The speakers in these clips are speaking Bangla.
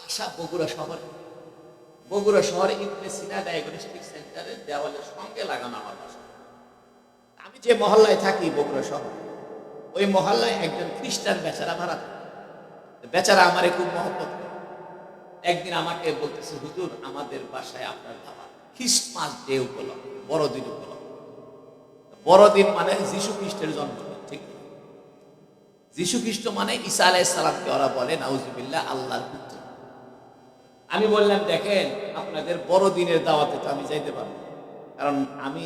বাসা বগুড়া শহরে। বগুড়া শহরে ইবনে সিনা ডায়াগনস্টিক সেন্টারের দেওয়ালের সঙ্গে লাগানো আমার বাসা। আমি যে মহল্লায় থাকি বগুড়া শহরে, ওই মহল্লায় একজন খ্রিস্টান বেচারা ভাড়া থাকে। বেচারা আমারে খুব মহব্বত করে। একদিন আমাকে বলতেছে, হুজুর আমাদের বাসায় আপনার দাওয়াত, খ্রিস্টমাস ডে উপলক্ষে, বড়দিন উপলক্ষে। বড়দিন মানে যীশু খ্রিস্টের জন্মদিন, ঠিক না? যীশু খ্রিস্ট মানে ঈসা আলাইহিস সালামকে ওরা বলে নাউজুবিল্লাহ আল্লাহর পুত্র। আমি বললাম, দেখেন আপনাদের বড়দিনের দাওয়াতে তো আমি যাইতে পারবো না, কারণ আমি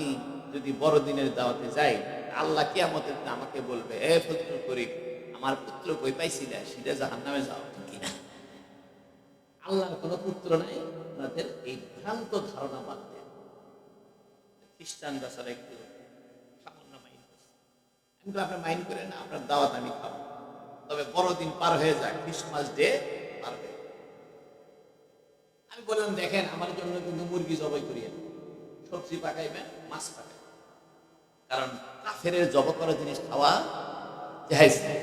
যদি বড়দিনের দাওয়াতে যাই আল্লাহ কিয়ামতের দিন আমাকে বলবে, এ ফজলুল করিম আমার পুত্র কই পাইছিলে, সিধা জাহান্নামে যাও, ঠিক কিনা? আল্লাহর কোনো পুত্র নাই, আপনাদের এই ভ্রান্ত ধারণা বাদ দেন। খ্রিস্টান বেচারা একটু সামান্য মাইন্ড করছে। আমি তো আপনার মাইন্ড করে না, আপনার দাওয়াত আমি খাবো, তবে বড়দিন পার হয়ে যায়, ক্রিসমাস ডে পার হয়ে। আমি বললাম, দেখেন আমার জন্য কিন্তু মুরগি জবাই করিয়েন, সবজি পাকাইবেন, মাছ পাকাইবেন, কারণ কাফেরের জবাই করা জিনিস খাওয়া জায়েজ না।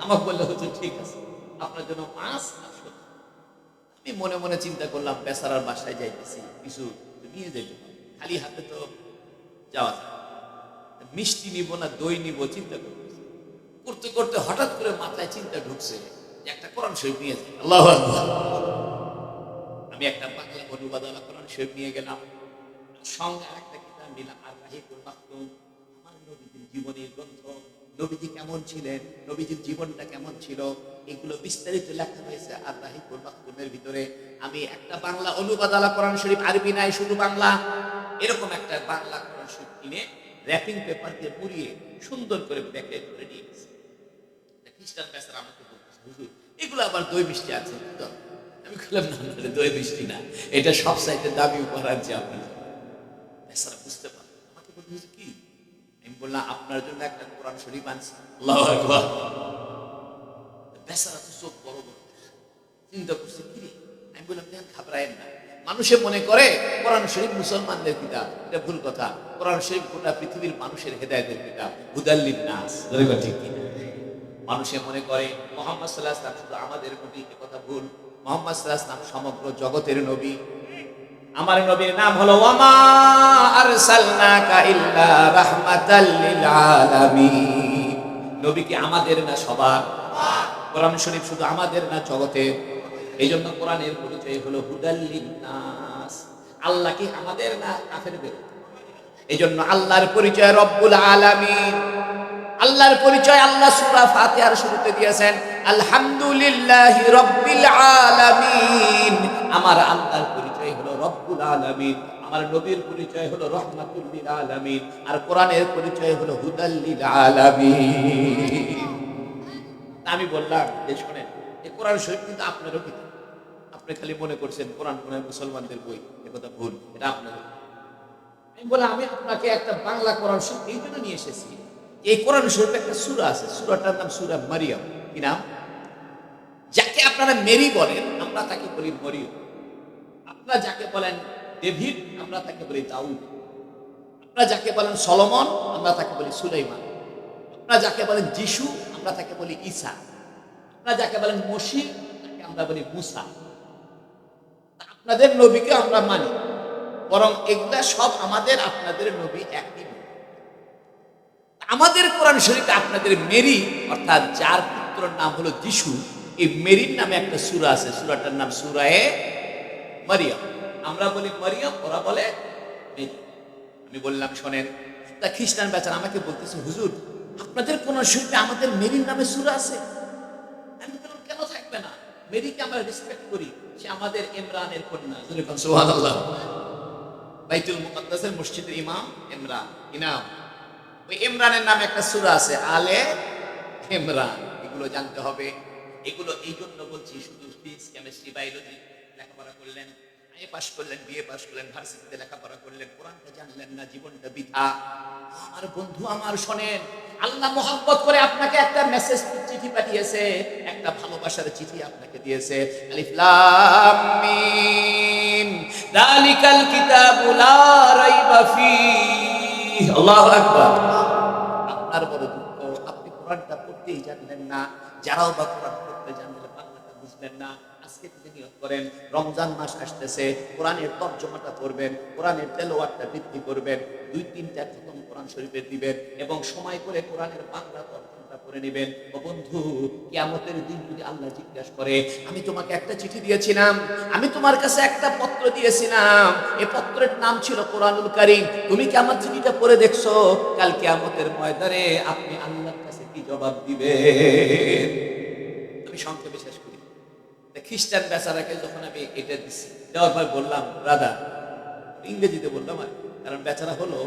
আমাকে বললে হচ্ছে ঠিক আছে, আপনার জন্য মাছ আর সবজি। আমি মনে মনে চিন্তা করলাম, বেচারার বাসায় যাইতেছি, কিছু নিয়ে যেতে হবে, খালি হাতে তো যাওয়া যায়। মিষ্টি নিব না দই নিব চিন্তা করতেছি, করতে করতে হঠাৎ করে মাথায় চিন্তা ঢুকছে যে একটা কোরআন শরীফ নিয়ে যাই। আল্লাহু আকবার। আমি একটা বাংলা অনুবাদ কোরআন শরীফ নিয়ে গেলাম, সঙ্গে আরেকটা কিতাব নিলাম, আর রাহিকুল মাকতুম, আমার নবীজির জীবনের গ্রন্থ, নবীজি কেমন ছিলেন, নবীজির জীবনটা কেমন ছিল, এগুলো বিস্তারিত লেখা হয়েছে আর রাহিকুল মাকতুমের ভিতরে। আমি একটা বাংলা অনুবাদ কোরআন শরীফ, আরবি নাই শুধু বাংলা, এরকম একটা বাংলা কোরআন শরীফ কিনে র্যাপিং পেপার দিয়ে মুড়িয়ে সুন্দর করে প্যাকেট করে নিয়ে গেছে। খ্রিস্টান বেচারা আমাকে বলতেছে, হুজুর এগুলো আবার দই মিষ্টি আছে তো? আমি বললাম, না দই মিষ্টি না, এটা সব সাইডে দামি উপহার যে আপনি। বেচারা বুঝতে পারল, আমাকে বলতেছে কি? আমি বললাম, আপনার জন্য একটা কোরআন শরীফ আনছি। আল্লাহু আকবার। বেচারা তো চোখ বড় বড় চিন্তা করছে, কি রে? আমি বললাম, দেখেন ঘাবড়ায়েন না, মানুষে মনে করে কোরআন শরীফ মুসলমানদের কিতাব, এটা ভুল কথা। কোরআন শরীফ গোটা পৃথিবীর মানুষের হেদায়েতের কিতাব, হুদাল লিন-নাস। ঠিক কিনা? মানুষে মনে করে মুহাম্মদ সাল্লাল্লাহু আলাইহি ওয়াসাল্লাম শুধু আমাদের নবী, এ কথা ভুল। মুহাম্মদ সাল্লাল্লাহু আলাইহি ওয়াসাল্লাম সমগ্র জগতের নবী। আমার নবীর নাম হলো ওয়ামা আরসালনাকা ইল্লা রাহমাতাল লিল আলামিন। নবী কি আমাদের না সবার? কোরআন শরীফ শুধু আমাদের না জগতের। এই জন্য কোরআনের পরিচয় হলো হুদাল লিন-নাস। আল্লাহ কি আমাদের না কাফেরদের? এই জন্য আল্লাহর পরিচয় রব্বুল আলামিন। আল্লাহর পরিচয় আল্লাহ সূরা ফাতিহার শুরুতে দিয়েছেন, আলহামদুলিল্লাহি রাব্বিল আলামিন। আমার আল্লাহর পরিচয় হলো রব্বুল আলামিন, আমার নবীর পরিচয় হলো রাহমাতুল লিল আলামিন, আর কোরআনের পরিচয় হলো হুদাল লিল আলামিন। আমি বললাম যে শোনেন, এই কোরআন শরীফ কিন্তু আপনারও কিতাব। আপনি খালি মনে করছেন কোরআন মনে মুসলমানদের বই, এ কথা ভুল, এটা আপনারও। আমি বললাম, আমি আপনাকে একটা বাংলা কোরআন শরীফ এই জন্য নিয়ে এসেছি, এই কোরআন শরীফে একটা সূরা আছে, সূরাটার নাম সূরা মারিয়াম। কি নাম? যাকে আপনারা মেরি বলেন, আমরা তাকে বলি মরিয়ম। আপনারা যাকে বলেন ডেভিড, আমরা তাকে বলি দাউদ। আপনারা যাকে বলেন সলোমন, আমরা তাকে বলি সুলাইমান। আপনারা যাকে বলেন যিশু, আমরা তাকে বলি ঈসা। আপনারা যাকে বলেন মসীহ, তাকে আমরা বলি মুসা। আপনাদের নবীকে আমরা মানি, বরং এগুলা সব আমাদের আপনাদের নবী একই। আমাদের কোরআন শরীফে আপনাদের মেরি, অর্থাৎ যার পুত্রের নাম হলো যিশু, এই মেরির নামে একটা সূরা আছে, সূরাটার নাম সূরায়ে মারিয়াম। আমরা বলি মারিয়াম, ওরা বলে মেরি। আমি বললাম, শোনেন, তা খ্রিস্টান বেচারা আমাকে বলতেছে, হুজুর আপনাদের কোরআন শরীফে আমাদের মেরির নামে সূরা আছে। আমি বললাম, কেন থাকবে না? মেরিকে আমরা রেসপেক্ট করি, সে আমাদের ইমরানের কন্যা। সুবহানাল্লাহ। বাইতুল মুকাদ্দাসের মসজিদের ইমাম ইমরান, ইনাম। ওই ইমরানের নামে একটা সূরা আছে, আলে ইমরান। এগুলো জানতে হবে। এগুলো এই জন্য বলছি, শুধু ফিজিক্স, কেমিস্ট্রি, বায়োলজি লেখাপড়া করলেন, এ পাস করলেন, বিএ পাস করলেন, ভার্সিটিতে লেখাপড়া করলেন, কোরআনটা জানলেন না, জীবনটা বৃথা। আমার বন্ধু আমার শোনেন, আল্লাহ মহব্বত করে আপনাকে একটা মেসেজ, চিঠি পাঠিয়েছে, একটা ভালোবাসার চিঠি আপনাকে দিয়েছে। আলিফ লাম মিম যালিকাল কিতাবু লা রাইবা ফীহি। আল্লাহু আকবার। আপনার বড় দুঃখ, আপনি কোরআনটা পড়তেই জানলেন না, যারাও বা কোরআন পড়তে জানলেন বাংলাটা বুঝলেন না। আজকে থেকে নিয়ত করেন, রমজান মাস আসতেছে, কোরআনের তর্জমাটা করবেন, কোরআনের তেলাওয়াতটা বৃদ্ধি করবেন, 2-3টা খতম কোরআন শরীফের দিবেন এবং সময় করে কোরআনের বাংলা তর্জমাটা করে নেবেন। ও বন্ধু, কিয়ামতের দিন যদি আল্লাহ জিজ্ঞাসা করে, আমি তোমাকে একটা চিঠি দিয়েছিলাম, আমি তোমার কাছে একটা পত্র দিয়েছিলাম, এই পত্রের নাম ছিল কোরআনুল কারীম, তুমি কি আমার চিঠিটা পড়ে দেখছো? কাল কিয়ামতের ময়দানে আপনি আল্লাহর কাছে কি জবাব দিবেন? আমি সংক্ষেপে শেষ করি। খ্রিস্টান বেচারাকে যখন আমি এটা দিচ্ছি, দেওয়ার পর বললাম, ব্রাদার, ইংরেজিতে বললাম, আর কারণ বেচারা হলো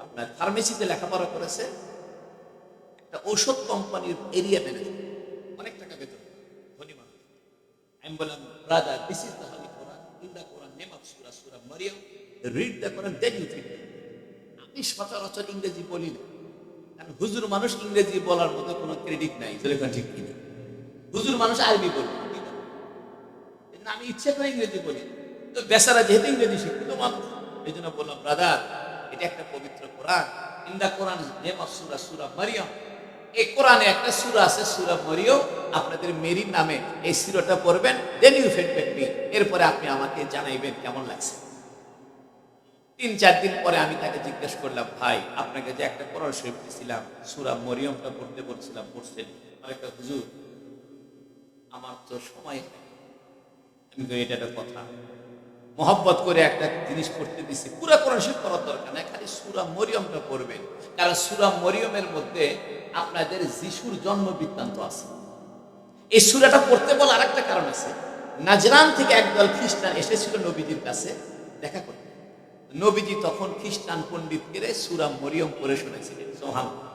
আপনার ফার্মেসিতে লেখাপড়া করেছে, একটা ঔষধ কোম্পানির এরিয়া ম্যানেজার, অনেক টাকা বেতন, ধনী মানুষ। আমি বললাম, brother, this is the holy Quran, in the Quran name of Surah Surah Maryam, read the Quran then you think. আমি সচরাচর ইংরেজি বলি না, কারণ হুজুর মানুষ ইংরেজি বলার মতো কোনো ক্রেডিট নাই, যেরকম ঠিক কিনা। হুজুর মানুষ আরবি বলি, আমি ইচ্ছে করে ইংরেজি বলি, তো বেচারা যেহেতু ইংরেজি শিক্ষিত মানুষ, এই জন্য বললাম, ব্রাদার, এটা একটা পবিত্র Quran, in the Quran name of Surah Surah Maryam, এই কোরআনে একটা সূরা আছে সূরা মারিয়াম, আপনাদের মেরির নামে এই সূরাটা পড়বেন, দেন ইউ ফিডব্যাক মি, এরপরে আপনি আমাকে জানাইবেন কেমন লাগছে। 3-4 দিন পরে আমি তাকে জিজ্ঞেস করলাম, ভাই, আপনাকে যে একটা কোরআন শরীফ দিয়েছিলাম, সূরা মারিয়ামটা পড়তে বলছিলাম, পড়ছেন? আরেকটা, হুজুর, আমার তো সময় হয়। আমি তো এটা একটা কথা, মহব্বত করে একটা জিনিস পড়তে দিছি, পুরা কোরআন শরীফ পড়ার দরকার নাই, খালি সূরা মরিয়মটা পড়বেন, কারণ সূরা মরিয়মের মধ্যে আপনাদের যিশুর জন্ম বৃত্তান্ত আছে। এই সূরাটা পড়তে বলার আরেকটা কারণ আছে, নাজরান থেকে একদল খ্রিস্টান এসেছিল নবীজির কাছে দেখা করতে। নবীজি তখন খ্রিস্টান পণ্ডিতকে সূরা মরিয়ম পড়ে শুনেছিলেন। সুবহানাল্লাহ।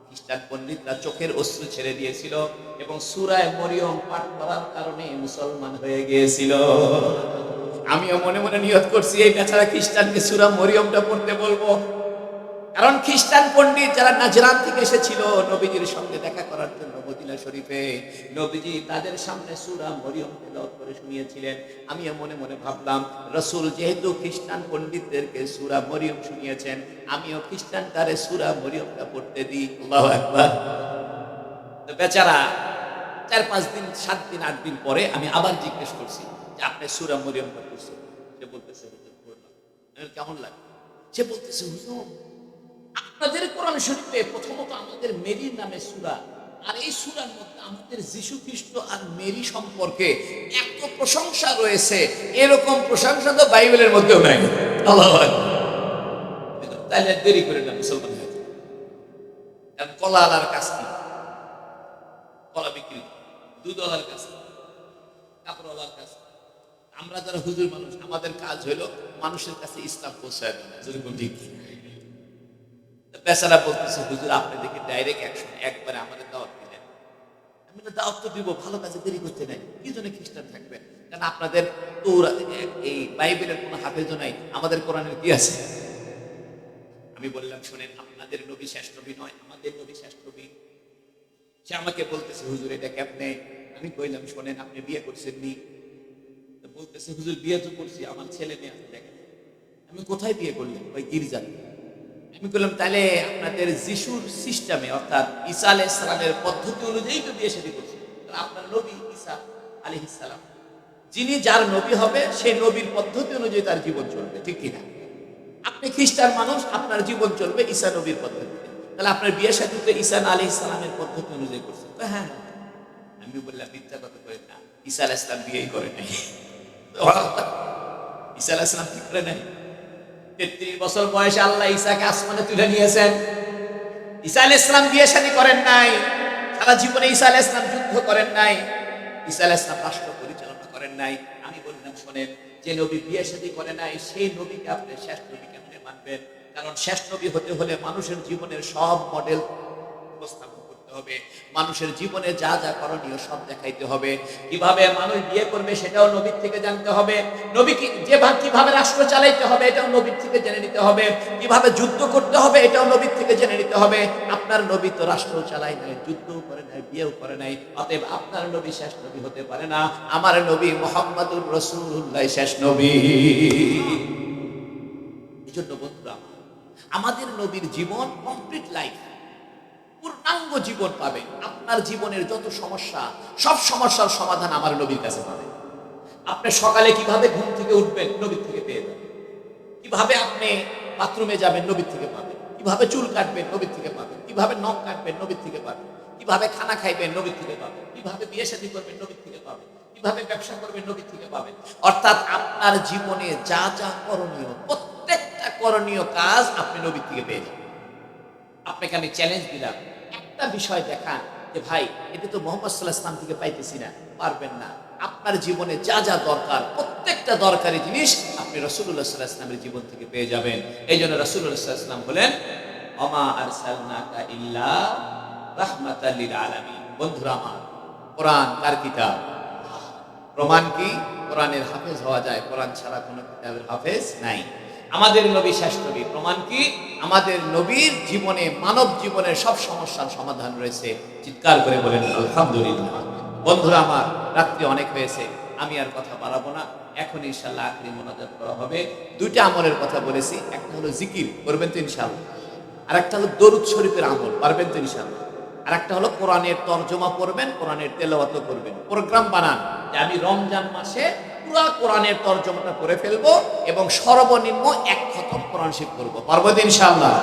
খ্রিস্টান পণ্ডিতরা চোখের অশ্রু ছেড়ে দিয়েছিল এবং সূরা মরিয়ম পাঠ করার কারণে মুসলমান হয়ে গিয়েছিল। আমিও মনে মনে নিয়ত করছি, এই বেচারা খ্রিস্টানকে সূরা মরিয়মটা পড়তে বলবো, কারণ খ্রিস্টান পণ্ডিত যারা নাজরান থেকে এসেছিল নবীজির সঙ্গে দেখা করার জন্য মদিনা শরীফে, নবীজি তাদের সামনে সূরা মরিয়ম তেলাওয়াত করে শুনিয়েছিলেন। আমিও মনে মনে ভাবলাম, রাসূল যেহেতু খ্রিস্টান পণ্ডিতদেরকে সূরা মরিয়ম শুনিয়েছেন, আমিও খ্রিস্টানটারে সূরা মরিয়মটা পড়তে দিই। আল্লাহু আকবার। তো বেচারা 4-5 দিন, 7 দিন, 8 দিন পরে আমি আবার জিজ্ঞেস করছি যে, আপনি সূরা মরিয়মটা পড়ছেন? সে বলতেছে, হুজুর, পড়লাম। কেমন লাগে? সে বলতেছে, হুজুর, আপনাদের কোরআন শরীফে প্রথমত আমাদের মেরির নামে সূরা, আর এই সূরার মধ্যে আমাদের যীশু খ্রিস্ট আর মেরি সম্পর্কে এত প্রশংসা রয়েছে, এরকম প্রশংসা তো বাইবেলের মধ্যেও নাই। আল্লাহু আকবার। তাহলে দেরি করে না, মুসলমান হয়ে যাবে। কারণ কলা আলার কাজ কি? কলা বিক্রি, দুধ আলার কাজ, কাপড় আলার কাজ। আমরা যারা হুজুর মানুষ, আমাদের কাজ হলো মানুষের কাছে ইসলাম পৌঁছায় দেওয়া, যেরকম ঠিক। বেচারা বলতেছে, হুজুর, আপনি দেখি ডাইরেক্ট অ্যাকশন, একবারে আমাদের দাওয়াত দিলেন। আমি দাওয়াত তো দিব, ভালো কাজে দেরি করতে নাই, কি জন্য খ্রিস্টান থাকবেন? কারণ আপনাদের তো এই বাইবেলের কোনো হাফেজ নাই, আমাদের কোরআনের কি আছে? আমি বললাম, শোনেন, আপনাদের নবী শেষ নবী নয়, আমাদের নবী শেষ নবী। সে আমাকে বলতেছে, হুজুর, এটা কেমনে? আমি কইলাম, শোনেন, আপনি বিয়ে করছেন নি? বলতেছে, হুজুর, বিয়ে তো করছি, আমার ছেলে মেয়ে আছে, দেখেন। আমি, কোথায় বিয়ে করলেন? ওই গির্জাতে। আমি বললাম, তাহলে আপনাদের যিশুর সিস্টেমে, অর্থাৎ ঈসা আলাইহিস সালামের পদ্ধতি অনুযায়ী তো বিয়ে শাদী করছে। আপনার নবী ঈসা আলাইহিস সালাম, যিনি যার নবী হবে, সেই নবীর পদ্ধতি অনুযায়ী তার জীবন চলবে, ঠিক কিনা? আপনি খ্রিস্টান মানুষ, আপনার জীবন চলবে ঈসা নবীর পদ্ধতিতে, তাহলে আপনার বিয়ে শাদী তো ঈসা আলাইহিস সালামের পদ্ধতি অনুযায়ী করছে। হ্যাঁ। আমি বললাম, মিথ্যা কথা করেন না, ঈসা আলাইহিস সালাম বিয়েই করে নাই। ঈসা আলাইহিস সালাম কি করে নাই? 33 বছর বয়সে আল্লাহ ঈসাকে আসমানে তুলে নিয়েছেন। ঈসা আলাইহিস সালাম বিয়ে শাদী করেন নাই, সারা জীবনে ঈসা আলাইহিস সালাম যুদ্ধ করেন নাই, ঈসা আলাইহিস সালাম রাষ্ট্র পরিচালনা করেন নাই। আমি বললাম, শোনেন, যে নবী বিয়ে শাদী করে নাই, সেই নবীকে আপনি শেষ নবী কেমনে মানবেন? কারণ শেষ নবী হতে হলে মানুষের জীবনের সব মডেল উপস্থাপন করতে হবে, মানুষের জীবনে যা যা করণীয় সব দেখাইতে হবে। কিভাবে মানুষ বিয়ে করবে সেটাও নবীর থেকে জানতে হবে, নবী কিভাবে রাষ্ট্র চালাইতে হবে এটাও নবীর থেকে জেনে নিতে হবে, কিভাবে যুদ্ধ করতে হবে এটাও নবীর থেকে জেনে নিতে হবে। আপনার নবী তো রাষ্ট্র চালায় নাই, যুদ্ধও করে নাই, বিয়েও করে নাই, অতএব আপনার নবী শেষ নবী হতে পারে না। আমার নবী মুহাম্মদুর রাসূলুল্লাহ শেষ নবী। এই জন্য বন্ধুরা, আমাদের নবীর জীবন কমপ্লিট লাইফ, পূর্ণাঙ্গ পূর্ণাঙ্গ জীবন পাবেন। আপনার জীবনের যত সমস্যা, সব সমস্যার সমাধান আমার নবীর কাছে পাবেন। আপনি সকালে কিভাবে ঘুম থেকে উঠবেন, নবীর থেকে পেয়ে যাবেন। কিভাবে আপনি বাথরুমে যাবেন, নবীর থেকে পাবেন। কিভাবে চুল কাটবেন, নবীর থেকে পাবেন। কিভাবে নখ কাটবেন, নবীর থেকে পাবেন। কিভাবে খানা খাইবেন, নবীর থেকে পাবেন। কিভাবে বিয়ে শাদী করবেন, নবীর থেকে পাবেন। কিভাবে ব্যবসা করবেন, নবীর থেকে পাবেন। অর্থাৎ আপনার জীবনে যা যা করণীয়, প্রত্যেকটা করণীয় কাজ আপনি নবীর থেকে পেয়ে যাবেন। আপনাকে আমি চ্যালেঞ্জ দিলাম, একটা বিষয় দেখান যে ভাই এটা তো মোহাম্মদ সাল্লাল্লাহু আলাইহি ওয়াসাল্লাম থেকে পাইতেছি না, পারবেন না। আপনার জীবনে যা যা দরকার, প্রত্যেকটা দরকারি জিনিস আপনি রাসূলুল্লাহ সাল্লাল্লাহু আলাইহি ওয়াসাল্লামের জীবন থেকে পেয়ে যাবেন। এই জন্য রাসূলুল্লাহ সাল্লাল্লাহু আলাইহি ওয়াসাল্লাম বলেন, ওমা আরসালনাকা ইল্লা রাহমাতাল লিল আলামিন। বন্ধুরা আমার, কোরআন কার কিতাব? প্রমাণ কি? কোরআনের হাফেজ হওয়া যায়, কোরআন ছাড়া কোনো কিতাবের হাফেজ নাই। আমাদের নবী শেষ নবী। প্রমাণ কি? আমাদের নবীর জীবনে, মানব জীবনের সব সমস্যার সমাধান রয়েছে। চিৎকার করে বলেন আলহামদুলিল্লাহ। বন্ধুরা আমার, রাত্রি অনেক হয়েছে, আমি আর কথা বাড়াবো না। এখন ইনশাআল্লাহ আখরি মোনাজাত করা হবে। দুইটা আমলের কথা বলেছি, একটা হলো জিকির, করবেন তো ইনশাআল্লাহ। আর একটা হলো দরুদ শরীফের আমল, পারবেন তো ইনশাআল্লাহ। আর একটা হলো কোরআনের তরজমা পড়বেন, কোরআনের তেলাওয়াতও করবেন। প্রোগ্রাম বানান যে আমি রমজান মাসে পুরা কোরআনের তরজমাটা করে ফেলবো এবং সর্বনিম্ন 1 খতম কোরআন শরীফ করবো। পারবো তো ইনশাআল্লাহ।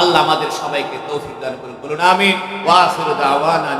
আল্লাহ আমাদের সবাইকে তৌফিক দান করুন, বলুন আমিন। ওয়া আখিরু দাওয়ানা